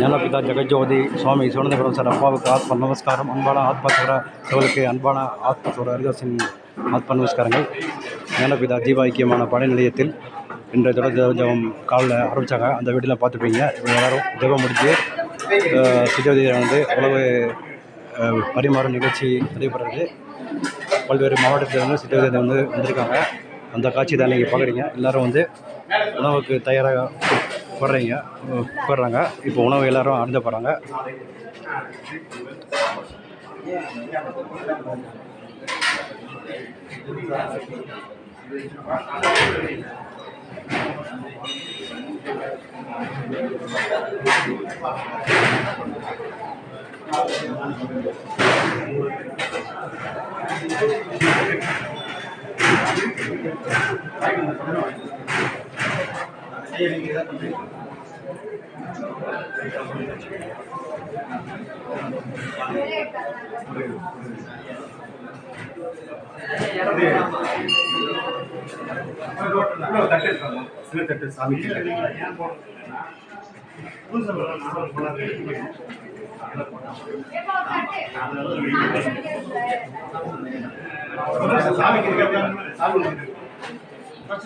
ஞானபிதா ஜெகஜோதி சுவாமி Sivanandapuram sir அப்பாவுக்கு ஆத்ம நமஸ்காரம். அன்பான ஆத்மசோர்களுக்கு அன்பான ஆத்மசோர ஹரிதாசின் ஆத்ம நமஸ்காரங்கள். ஞானபிதா ஜீவ ஐக்கியமான படை நிலையத்தில் இன்றைய தொடர் ஜபம் காலில் ஆரம்பித்தாங்க. அந்த வீட்டில் பார்த்துப்பீங்க. எல்லோரும் ஜபம் முடித்து சுஜோதியை உணவு பரிமாறும் நிகழ்ச்சி நடைபெறுறது. பல்வேறு மாவட்டத்திலிருந்து சுஜோதியை வந்திருக்காங்க. அந்த காட்சி தான் நீங்கள் பார்க்குறீங்க. எல்லோரும் உணவுக்கு தயாராக போடுறாங்க. இப்போ உணவு எல்லோரும் அருந்த போகிறாங்க. சாமி